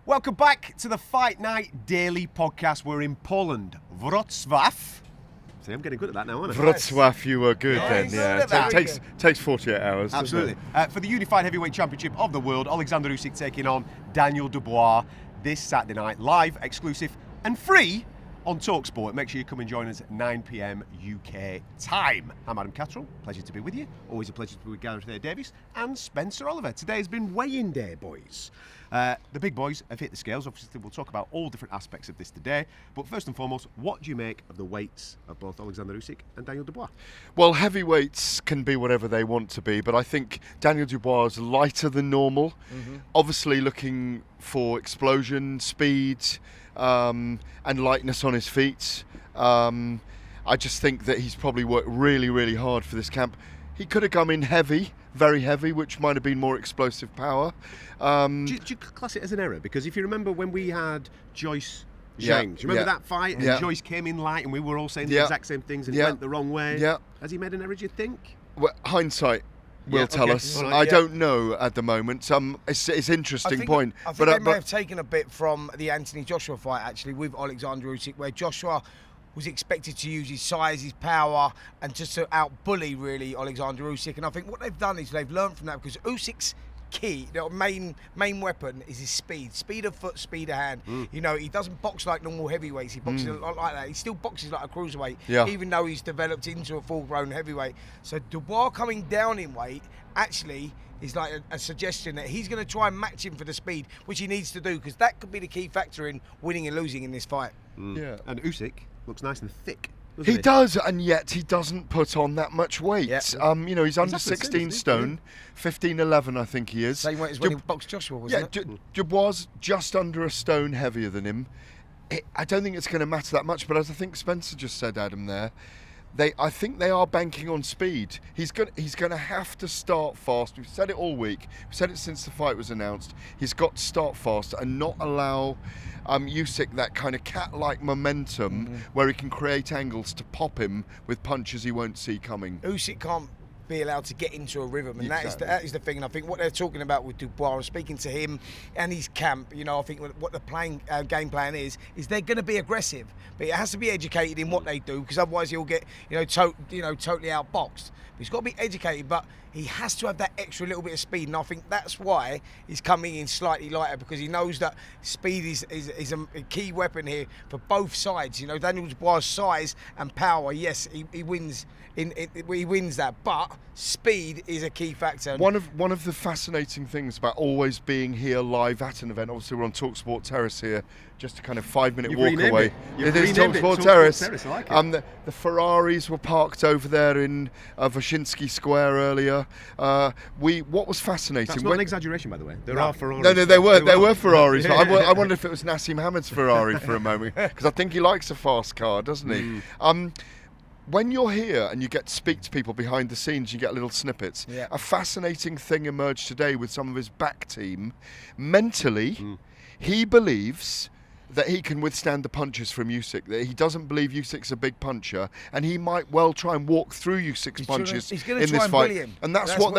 Welcome back to the Fight Night Daily Podcast. We're in Poland, Wrocław. See, I'm getting good at that now, aren't I? Wrocław, you were good then, yeah. It takes 48 hours. Absolutely. For the Unified Heavyweight Championship of the World, Alexander Usyk taking on Daniel Dubois this Saturday night, live, exclusive and free on talkSPORT. Make sure you come and join us at 9 p.m. UK time. I'm Adam Cattrall. Pleasure to be with you. Always a pleasure to be with Gareth Davies and Spencer Oliver. Today has been weigh-in day, boys. The big boys have hit the scales. Obviously, we'll talk about all different aspects of this today. But first and foremost, what do you make of the weights of both Alexander Usyk and Daniel Dubois? Well, heavyweights can be whatever they want to be, but I think Daniel Dubois is lighter than normal. Obviously looking for explosion, speed, and lightness on his feet. I just think that he's probably worked really, really hard for this camp. He could have come in heavy, very heavy, which might have been more explosive power. Do you class it as an error? Because if you remember when we had Joyce Zhang, do you remember that fight? And Joyce came in light and we were all saying the exact same things and it went the wrong way. Has he made an error, do you think? Well, hindsight will tell us. Right, I don't know at the moment. It's an interesting point. I think they may have taken a bit from the Anthony Joshua fight, actually, with Alexander Usyk, where Joshua was expected to use his size, his power, and just to out-bully, really, Alexander Usyk. And I think what they've done is they've learned from that, because Usyk's key, main weapon is his speed of foot, speed of hand. You know, he doesn't box like normal heavyweights. He boxes a lot like that. He still boxes like a cruiserweight, even though he's developed into a full-grown heavyweight. So Dubois coming down in weight actually is like a suggestion that he's going to try and match him for the speed, which he needs to do, because that could be the key factor in winning and losing in this fight. And Usyk looks nice and thick. He does, and yet he doesn't put on that much weight. You know, he's under 16 stone, 15'11", I think he is. Same weight as when he boxed Joshua, wasn't it? Dubois just under a stone heavier than him. I don't think it's going to matter that much, but as I think Spencer just said, Adam, there, I think they are banking on speed. He's going to have to start fast. We've said it all week. We've said it since the fight was announced. He's got to start fast and not allow Usyk that kind of cat-like momentum where he can create angles to pop him with punches he won't see coming. Usyk can't be allowed to get into a rhythm, and that is the thing. And I think what they're talking about with Dubois, I'm speaking to him and his camp, you know, I think what the game plan is they're going to be aggressive, but it has to be educated in what they do, because otherwise he'll get totally outboxed. He's got to be educated, but he has to have that extra little bit of speed, and I think that's why he's coming in slightly lighter, because he knows that speed is a key weapon here for both sides. You know, Daniel Dubois' size and power, yes, he wins. He wins that, but speed is a key factor. One of the fascinating things about always being here live at an event, obviously we're on talkSPORT Terrace here, just a kind of 5-minute walk away. It is talkSPORT Terrace. I like it. The Ferraris were parked over there in Wyszynski Square earlier. What was fascinating? That's not an exaggeration, by the way. There are Ferraris. No, there were Ferraris. But I wonder if it was Nassim Hamed's Ferrari for a moment, because I think he likes a fast car, doesn't he? When you're here and you get to speak to people behind the scenes, you get little snippets. A fascinating thing emerged today with some of his back team. Mentally, he believes that he can withstand the punches from Usyk, that he doesn't believe Usyk's a big puncher, and he might well try and walk through Usyk's punches in this fight. And that's what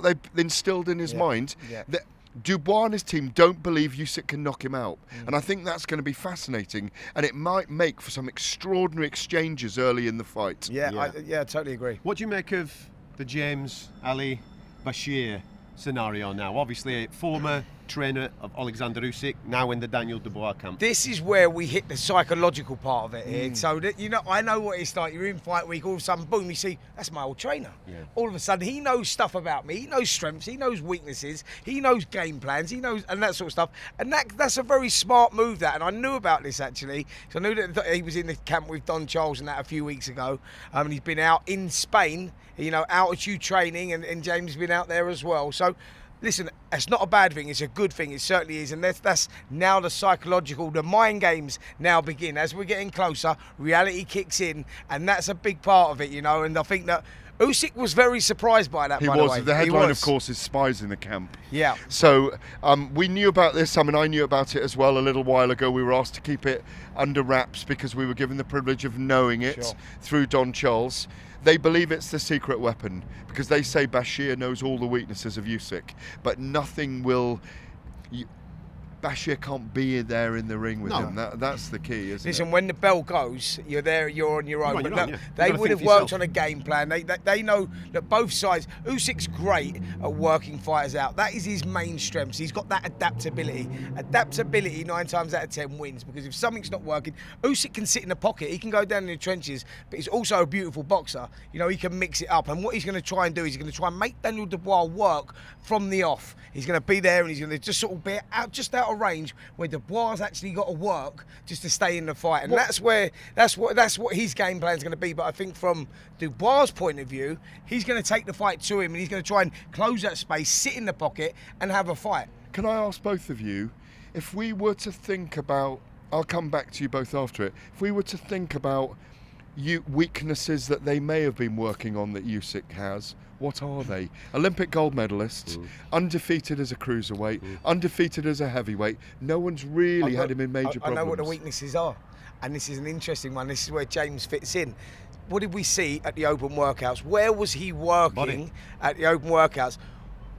they've instilled in his mind. That Dubois and his team don't believe Usyk can knock him out. And I think that's going to be fascinating, and it might make for some extraordinary exchanges early in the fight. I totally agree. What do you make of the James Ali Bashir scenario now? Obviously a former trainer of Alexander Usyk, now in the Daniel Dubois camp. This is where we hit the psychological part of it here. So that, you know, I know what it's like. You're in fight week, all of a sudden, boom, you see, that's my old trainer. All of a sudden, he knows stuff about me. He knows strengths. He knows weaknesses. He knows game plans. He knows, and that sort of stuff. And that's a very smart move, that. And I knew about this, actually. So I knew that he was in the camp with Don Charles and that a few weeks ago. And he's been out in Spain, you know, altitude training, and James has been out there as well. So listen, it's not a bad thing, it's a good thing, it certainly is, and that's now the psychological, the mind games now begin. As we're getting closer, reality kicks in, and that's a big part of it, you know, and I think that Usyk was very surprised by that, by the way. The headline, of course, is spies in the camp. Yeah. So we knew about this. I mean, I knew about it as well a little while ago. We were asked to keep it under wraps because we were given the privilege of knowing it through Don Charles. They believe it's the secret weapon because they say Bashir knows all the weaknesses of Usyk, but nothing will... Bashir can't be there in the ring with No. him. That's the key, isn't Listen, it? when the bell goes, you're there, you're on your own. You're on But your own, no, yeah. they You've gotta would think have for worked yourself. on a game plan. They know that both sides. Usyk's great at working fighters out. That is his main strength. He's got that adaptability. Adaptability 9 times out of 10 wins, because if something's not working, Usyk can sit in the pocket. He can go down in the trenches, but he's also a beautiful boxer. You know, he can mix it up. And what he's going to try and do is he's going to try and make Daniel Dubois work from the off. He's going to be there and he's going to just sort of be just out of range where Dubois has actually got to work just to stay in the fight. And that's what his game plan is going to be. But I think from Dubois' point of view, he's going to take the fight to him and he's going to try and close that space, sit in the pocket and have a fight. Can I ask both of you, if we were to think about, I'll come back to you both after it, if we were to think about weaknesses that they may have been working on that Usyk has, what are they? Olympic gold medalist, undefeated as a cruiserweight, undefeated as a heavyweight. No one's really had him in major problems. I know what the weaknesses are, and this is an interesting one. This is where James fits in. What did we see at the open workouts? Where was he working at the open workouts?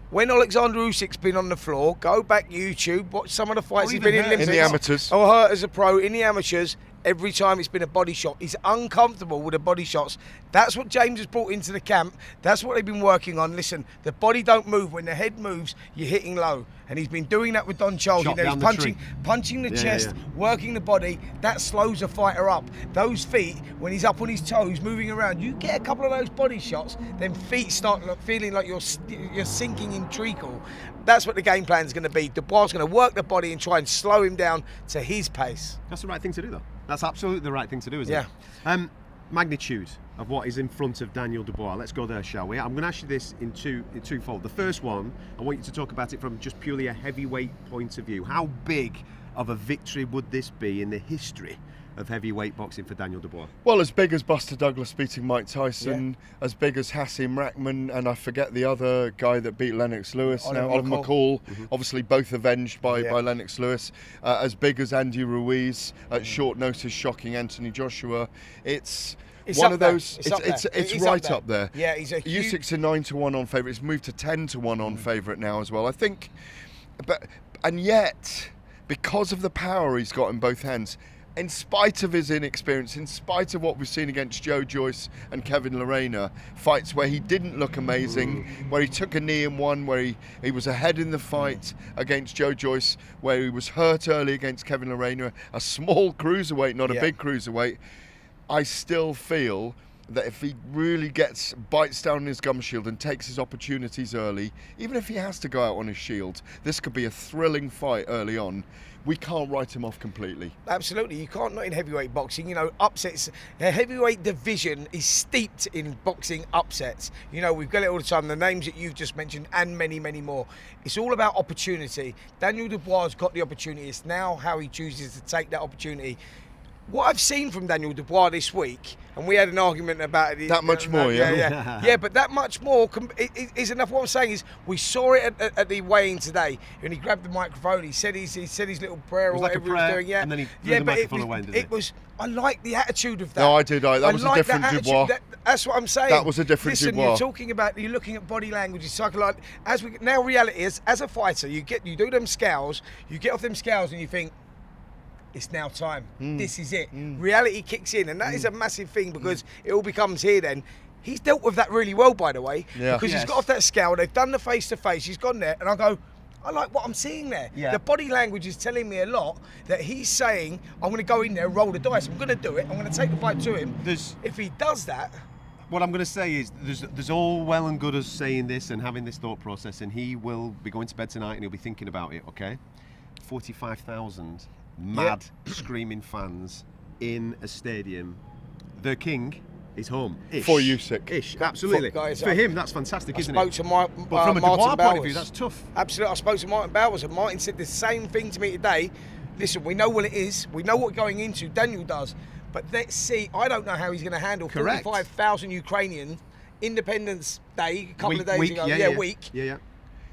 When Alexander Usyk's been on the floor, go back YouTube, watch some of the fights he's been in Olympics. In the amateurs. Or hurt as a pro, in the amateurs. Every time it's been a body shot. He's uncomfortable with the body shots. That's what James has brought into the camp. That's what they've been working on. Listen, the body don't move. When the head moves, you're hitting low. And he's been doing that with Don Charles. Shot He's down the punching the chest, yeah. working the body. That slows a fighter up. Those feet, when he's up on his toes, moving around, you get a couple of those body shots, then feet start feeling like you're sinking in treacle. That's what the game plan is going to be. Dubois is going to work the body and try and slow him down to his pace. That's the right thing to do, though. That's absolutely the right thing to do, isn't Yeah. it? Magnitude of what is in front of Daniel Dubois. Let's go there, shall we? I'm going to ask you this in twofold. The first one, I want you to talk about it from just purely a heavyweight point of view. How big of a victory would this be in the history of heavyweight boxing for Daniel Dubois? Well, as big as Buster Douglas beating Mike Tyson, as big as Hasim Rahman, and I forget the other guy that beat Lennox Lewis, Oliver McCall, obviously both avenged by Lennox Lewis, as big as Andy Ruiz at short notice shocking Anthony Joshua. It's one of those. It's right up there. Yeah, he's a huge... Usyk's a 9-1 on favourite. It's moved to 10-1 on favourite now as well. I think, and yet, because of the power he's got in both hands, in spite of his inexperience, in spite of what we've seen against Joyce and Kevin Lerena, fights where he didn't look amazing, where he took a knee in one, where he was ahead in the fight against Joyce, where he was hurt early against Kevin Lerena, a small cruiserweight, not a big cruiserweight. I still feel that if he really bites down his gum shield and takes his opportunities early, even if he has to go out on his shield, this could be a thrilling fight early on. We can't write him off completely. Absolutely, you can't, not in heavyweight boxing. You know, upsets. The heavyweight division is steeped in boxing upsets. You know, we've got it all the time. The names that you've just mentioned and many, many more. It's all about opportunity. Daniel Dubois has got the opportunity. It's now how he chooses to take that opportunity. What I've seen from Daniel Dubois this week, and we had an argument about it. That much more, yeah, but that much more is enough. What I'm saying is, we saw it at the weigh-in today, and he grabbed the microphone. He said his little prayer or whatever he was doing. Yeah, and then he threw the microphone away. It was. I like the attitude of that. No, I did. That was a different Dubois. That's what I'm saying. That was a different Listen, Dubois. You're talking about. You're looking at body language, psychological. Now, reality is, as a fighter, you do them scales. You get off them scales, and you think, it's now time. This is it. Reality kicks in, and that is a massive thing because it all becomes here then. He's dealt with that really well, by the way, because he's got off that scale. They've done the face-to-face. He's gone there, and I go, I like what I'm seeing there. Yeah. The body language is telling me a lot that he's saying, I'm going to go in there and roll the dice. I'm going to do it. I'm going to take the fight to him. If he does that... What I'm going to say is there's all well and good us saying this and having this thought process, and he will be going to bed tonight and he'll be thinking about it, okay? 45,000 mad, screaming fans in a stadium. The king is home. For Usyk. Absolutely. For him, that's fantastic, isn't it? I spoke to but from a Dubois Martin point of view, that's tough. Absolutely. I spoke to Martin Bowers, and Martin said the same thing to me today. Listen, we know what it is. We know what we're going into. Daniel does. But let's see. I don't know how he's going to handle 45,000 Ukrainian Independence Day, a couple of days ago. Week.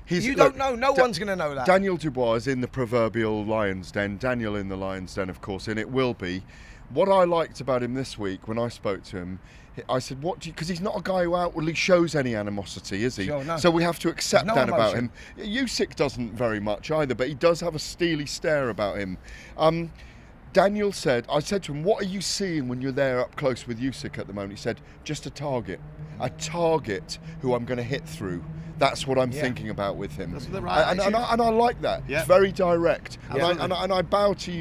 You don't know. No one's going to know that. Daniel Dubois is in the proverbial lion's den. Daniel in the lion's den, of course, and it will be. What I liked about him this week when I spoke to him, I said, "What do you?" Because he's not a guy who outwardly shows any animosity, is he? Sure, no. So we have to accept There's that no about him. emotion. Usyk doesn't very much either, but he does have a steely stare about him. Daniel said, I said to him, "What are you seeing when you're there up close with Usyk at the moment?" He said, "Just a target who I'm going to hit through. That's what I'm thinking about with him." That's the right and I like that. Yeah. It's very direct. Yeah. And I bow to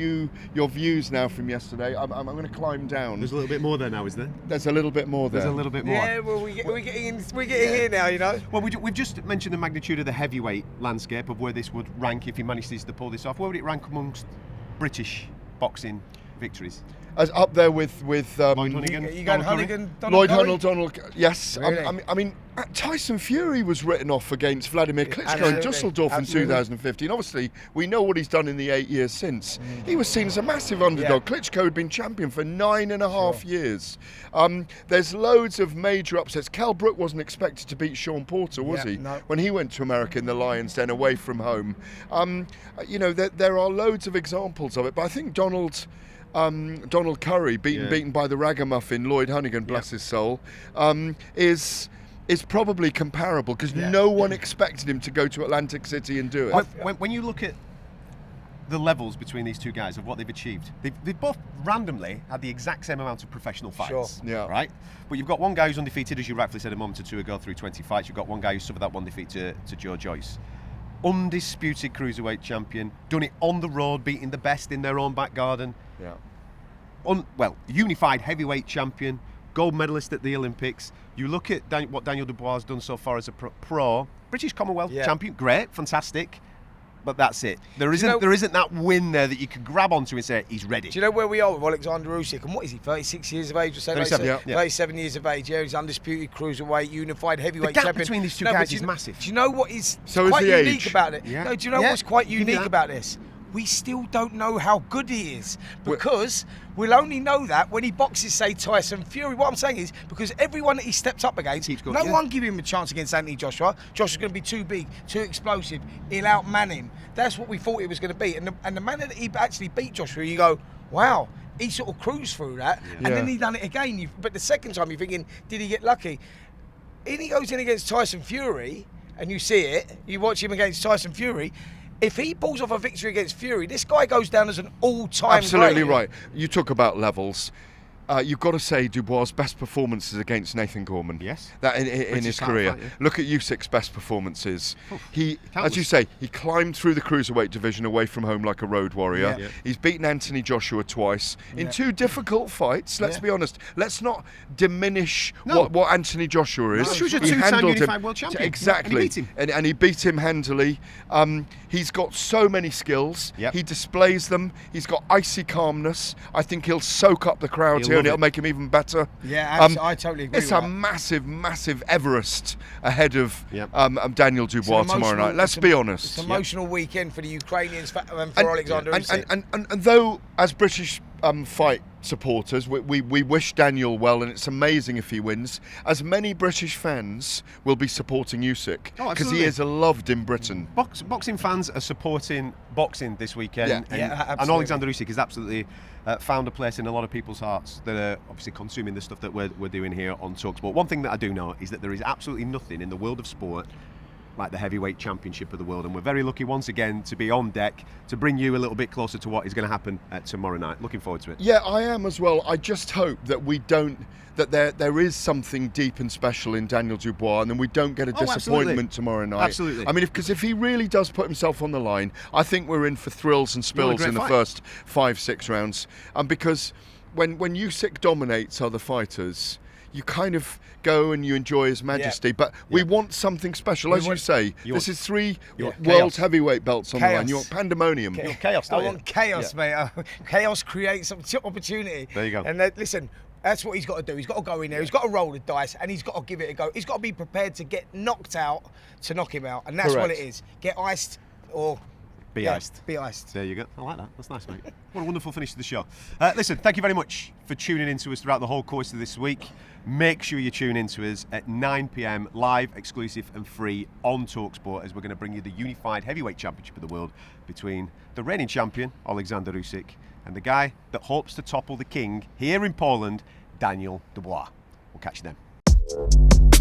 your views now from yesterday. I'm going to climb down. There's a little bit more there now, is there? There's a little bit more there. There's a little bit more. Yeah, well, we're getting here now, you know. Well, we've just mentioned the magnitude of the heavyweight landscape of where this would rank if he manages to pull this off. Where would it rank amongst British boxing victories? As up there with Lloyd Honeyghan? You going Honeyghan, Lloyd Curry? Donald, yes. Really? I mean, Tyson Fury was written off against Vladimir Klitschko in Absolutely. Dusseldorf in Absolutely. 2015. Obviously, we know what he's done in the 8 years since. He was seen as a massive underdog. Klitschko had been champion for 9.5 years. There's loads of major upsets. Kell Brook wasn't expected to beat Sean Porter, was he? No. When he went to America in the Lions Den away from home. You know, there are loads of examples of it, but I think Donald Curry, beaten by the ragamuffin Lloyd Honeyghan, bless his soul, is probably comparable because no one expected him to go to Atlantic City and do it. When you look at the levels between these two guys of what they've achieved, they've both randomly had the exact same amount of professional fights. Sure. Yeah. Right? But you've got one guy who's undefeated, as you rightfully said a moment or two ago, through 20 fights. You've got one guy who suffered that one defeat to Joyce. Undisputed cruiserweight champion, done it on the road, beating the best in their own back garden. Yeah. Unified heavyweight champion, gold medalist at the Olympics. You look at what Daniel Dubois has done so far as a pro, British Commonwealth champion, great, fantastic, but that's it. There isn't that win there that you can grab onto and say he's ready. Do you know where we are with Alexander Usyk? And what is he, 36 years of age or so? 37, yeah. 37 years of age, he's undisputed cruiserweight, unified heavyweight The gap champion. between these two but guys do is you- massive. Do you know what is So is quite the unique age. about it? Yeah. No, do you know Yeah, what's quite give me unique that. about this? We still don't know how good he is because we'll only know that when he boxes, say, Tyson Fury. What I'm saying is because everyone that he steps up against, no one give him a chance against Anthony Joshua. Joshua's going to be too big, too explosive. He'll outman him. That's what we thought he was going to be. And the manner that he actually beat Joshua, you go, wow, he sort of cruised through that. And then he done it again. But the second time you're thinking, did he get lucky? And he goes in against Tyson Fury and you see it, you watch him against Tyson Fury. If he pulls off a victory against Fury, this guy goes down as an all-time Absolutely great. right. You talk about levels. You've got to say Dubois' best performances against Nathan Gorman. Yes. That in his career. Look at Usyk's best performances. He, as you say, he climbed through the cruiserweight division away from home like a road warrior. Yeah. He's beaten Anthony Joshua twice in two difficult fights. Let's be honest. Let's not diminish what Anthony Joshua is. Joshua's a He two-time handled unified him world champion. exactly, And he beat him. And he beat him handily. He's got so many skills. Yep. He displays them. He's got icy calmness. I think he'll soak up the crowd He'll here, and love it'll it. make him even better. Yeah, I totally agree It's with a that. massive, massive Everest ahead of Yep. Daniel Dubois It's an tomorrow emotional- night. Let's be honest. It's an emotional weekend for the Ukrainians and for Alexander Usyk. And though, as British fight supporters, we wish Daniel well, and it's amazing if he wins, as many British fans will be supporting Usyk because absolutely. he is loved in Britain. Boxing fans are supporting boxing this weekend, Yeah. and Absolutely. Alexander Usyk has absolutely found a place in a lot of people's hearts that are obviously consuming the stuff that we're doing here on talkSPORT. One thing that I do know is that there is absolutely nothing in the world of sport like the heavyweight championship of the world, and we're very lucky once again to be on deck to bring you a little bit closer to what is going to happen tomorrow night. Looking forward to it. Yeah, I am as well. I just hope that there is something deep and special in Daniel Dubois, and then we don't get a disappointment absolutely. tomorrow night. Absolutely. I mean, because if he really does put himself on the line, I think we're in for thrills and spills great in the fight. first 5-6 rounds. Because when Usyk dominates other fighters, you kind of go and you enjoy his majesty, but we want something special. As you say, this is 3 world chaos. heavyweight belts on the line. You want pandemonium. You want chaos, I don't you? want chaos, mate. Chaos creates some opportunity. There you go. And listen, that's what he's got to do. He's got to go in there. He's got to roll the dice, and he's got to give it a go. He's got to be prepared to get knocked out to knock him out, and that's what Correct. it is. Get iced or Be iced. Be iced. There you go. I like that. That's nice, mate. What a wonderful finish to the show. Listen, thank you very much for tuning in to us throughout the whole course of this week. Make sure you tune in to us at 9 p.m, live, exclusive and free on talkSPORT, as we're going to bring you the unified heavyweight championship of the world between the reigning champion, Alexander Usyk, and the guy that hopes to topple the king here in Poland, Daniel Dubois. We'll catch you then.